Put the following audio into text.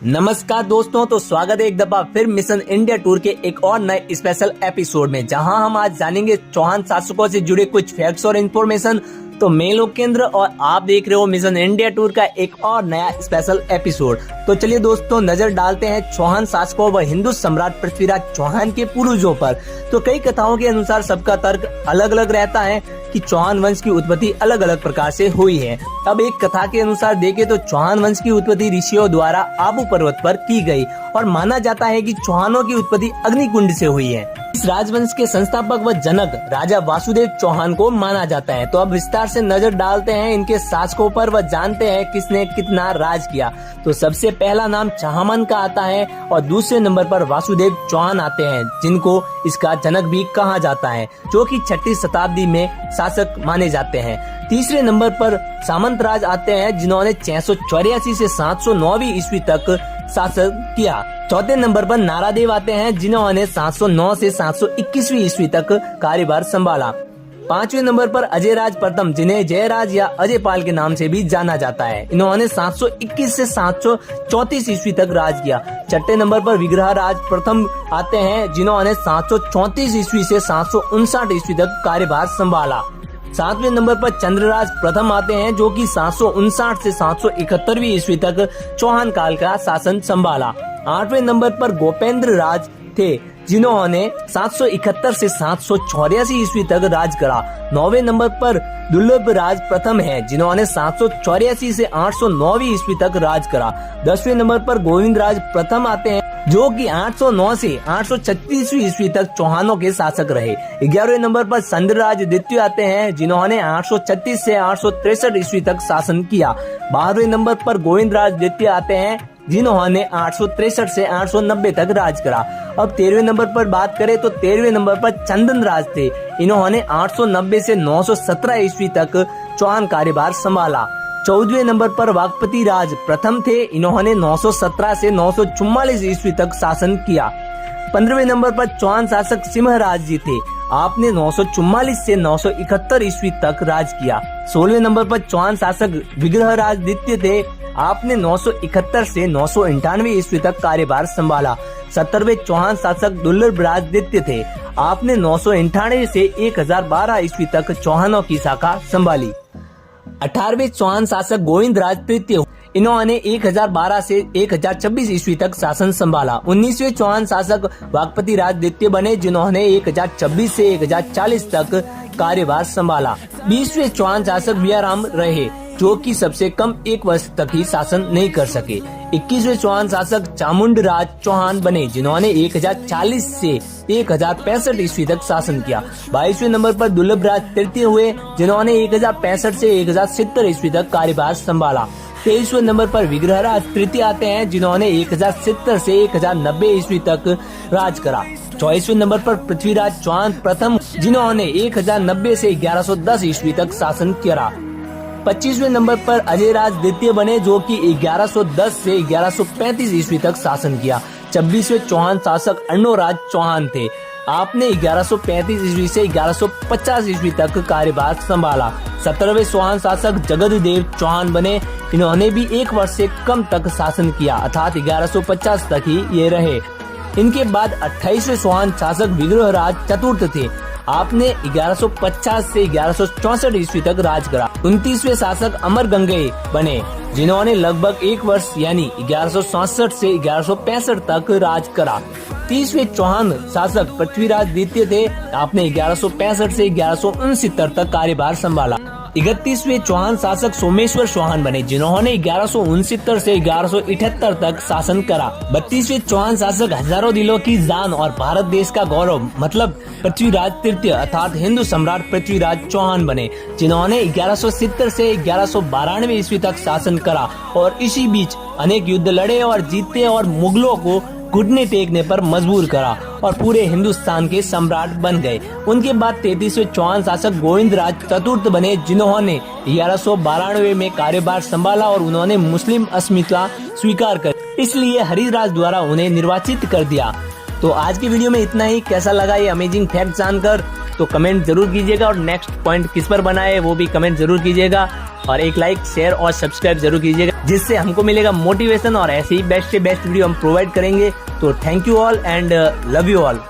नमस्कार दोस्तों, तो स्वागत है एक दफा फिर मिशन इंडिया टूर के एक और नए स्पेशल एपिसोड में, जहां हम आज जानेंगे चौहान शासकों से जुड़े कुछ फैक्ट्स और इन्फॉर्मेशन। तो मैं लोक केंद्र और आप देख रहे हो मिशन इंडिया टूर का एक और नया स्पेशल एपिसोड। तो चलिए दोस्तों, नजर डालते हैं चौहान शासकों व हिंदू सम्राट पृथ्वीराज चौहान के पूर्वजों पर। तो कई कथाओं के अनुसार सबका तर्क अलग अलग रहता है कि चौहान वंश की उत्पत्ति अलग अलग प्रकार से हुई है। अब एक कथा के अनुसार देखें तो चौहान वंश की उत्पत्ति ऋषियों द्वारा आबू पर्वत पर की गई और माना जाता है कि चौहानों की उत्पत्ति अग्निकुंड से हुई है। इस राजवंश के संस्थापक व जनक राजा वासुदेव चौहान को माना जाता है। तो अब विस्तार से नजर डालते हैं इनके शासकों पर व जानते हैं किसने कितना राज किया। तो सबसे पहला नाम चहामन का आता है और दूसरे नंबर पर वासुदेव चौहान आते हैं, जिनको इसका जनक भी कहा जाता है, जो कि 6वीं शताब्दी में शासक माने जाते हैं। तीसरे नंबर पर सामंतराज आते हैं, जिन्होंने 684 से 709 ईस्वी तक शासन किया। चौथे नंबर पर नारादेव आते हैं, जिन्होंने 709 से 721 ईस्वी तक कार्यभार संभाला। पांचवें नंबर पर अजयराज प्रथम, जिन्हें जयराज या अजयपाल के नाम से भी जाना जाता है, इन्होंने 721 से 734 ईस्वी तक राज किया। छठे नंबर पर विग्रहराज प्रथम आते हैं, जिन्होंने 734 ईस्वी से 759 ईस्वी तक कार्यभार संभाला। सातवें नंबर पर चंद्रराज प्रथम आते हैं, जो कि 759 से 771 ईस्वी तक चौहान काल का शासन संभाला। आठवें नंबर पर गोपेंद्र राज थे, जिन्होंने 771 से 784 ईस्वी तक राज करा। 9वें नंबर पर दुर्लभ राज प्रथम है, जिन्होंने 784 से 809 ईस्वी तक राज करा। 10वें नंबर पर गोविंद राज प्रथम आते हैं, जो कि 809 से 836 ईस्वी तक चौहानों के शासक रहे। 11वें नंबर पर चंद्रराज द्वितीय आते हैं, जिन्होंने 836 से 863 ईस्वी तक शासन किया। 12वें नंबर पर गोविंद राज द्वितीय आते हैं, जिन्होंने 863 से 890 तक राज करा। अब 13वें नंबर पर बात करें तो 13वें नंबर पर चंदन राज थे, इन्होंने 890 से 917 ईस्वी तक चौहान कार्यभार संभाला। 14वें नंबर पर वाकपति राज प्रथम थे, इन्होंने 917 से 944 ईस्वी तक शासन किया। 15वें नंबर पर चौहान शासक सिंहराज जी थे, आपने 944 से 971 ईस्वी तक राज किया। 16वें नंबर पर चौहान शासक विग्रहराज द्वितीय थे, आपने 971 से 998 ईस्वी तक कार्यभार संभाला। 17वें चौहान शासक दुर्लभ राज द्वितीय थे, आपने 998 से 1012 ईस्वी तक चौहानों की शाखा संभाली। 18वें चौहान शासक गोविंद राज तृतीय, इन्होंने 1012 से 1026 ईस्वी तक शासन संभाला। 19वें चौहान शासक वाकपति राज द्वितीय बने, जिन्होंने 1026 से 1040 तक कार्यभार संभाला। 20वें चौहान शासक वियाराम रहे, जो कि सबसे कम 1 वर्ष तक ही शासन नहीं कर सके। 21वें चौहान शासक चामुंड राज चौहान बने, जिन्होंने 1040 से 1065 ईस्वी तक शासन किया। 22वें नंबर पर दुर्लभ राज तृतीय हुए, जिन्होंने 1065 से 1070 ईस्वी तक कार्यभार संभाला। 23वें नंबर पर विग्रहराज तृतीय आते हैं, जिन्होंने 1070 से 1090 ईस्वी तक राज करा। 24वें नंबर पर पृथ्वीराज चौहान प्रथम, जिन्होंने 1090 से 1110 ईस्वी तक शासन किया। 25वें नंबर पर अजयराज द्वितीय बने, जो कि 1110 से 1135 ईस्वी तक शासन किया। 26वें चौहान शासक अर्णोराज चौहान थे, आपने 1135 ईस्वी से 1150 ईस्वी तक कार्यभार संभाला। 17वें चौहान शासक जगददेव चौहान बने, इन्होंने भी 1 वर्ष से कम तक शासन किया, अर्थात 1150 तक ही ये रहे। इनके बाद 28वें चौहान शासक विग्रहराज चतुर्थ थे, आपने 1150 से 1164 ईस्वी तक राज करा। 29वें शासक अमर गंगे बने, जिन्होंने लगभग 1 वर्ष यानी 1167 से 1165 तक राज करा। 30वें चौहान शासक पृथ्वीराज द्वितीय थे, आपने 1165 से 1169 तक कार्यभार संभाला। 31वें चौहान शासक सोमेश्वर चौहान बने, जिन्होंने 1169 से 1178 तक शासन करा। 32वें चौहान शासक हजारों दिलों की जान और भारत देश का गौरव मतलब पृथ्वीराज तृतीय अर्थात हिंदू सम्राट पृथ्वीराज चौहान बने, जिन्होंने 1170 से 1192 ईस्वी तक शासन करा और इसी बीच अनेक युद्ध लड़े और जीते और मुगलों को घुटने टेकने पर मजबूर करा और पूरे हिंदुस्तान के सम्राट बन गए। उनके बाद 33वें चौहान शासक गोविंद राज चतुर्थ बने, जिन्होंने 1192 में कार्यभार संभाला और उन्होंने मुस्लिम अस्मिता स्वीकार कर, इसलिए हरिराज द्वारा उन्हें निर्वाचित कर दिया। तो आज की वीडियो में इतना ही। कैसा लगा ये अमेजिंग फैक्ट जानकर तो कमेंट जरूर कीजिएगा और नेक्स्ट पॉइंट किस पर बनाए वो भी कमेंट जरूर कीजिएगा और एक लाइक शेयर और सब्सक्राइब जरूर कीजिएगा। जिससे हमको मिलेगा मोटिवेशन और ऐसे ही बेस्ट से बेस्ट वीडियो हम प्रोवाइड करेंगे। तो thank you all and love you all.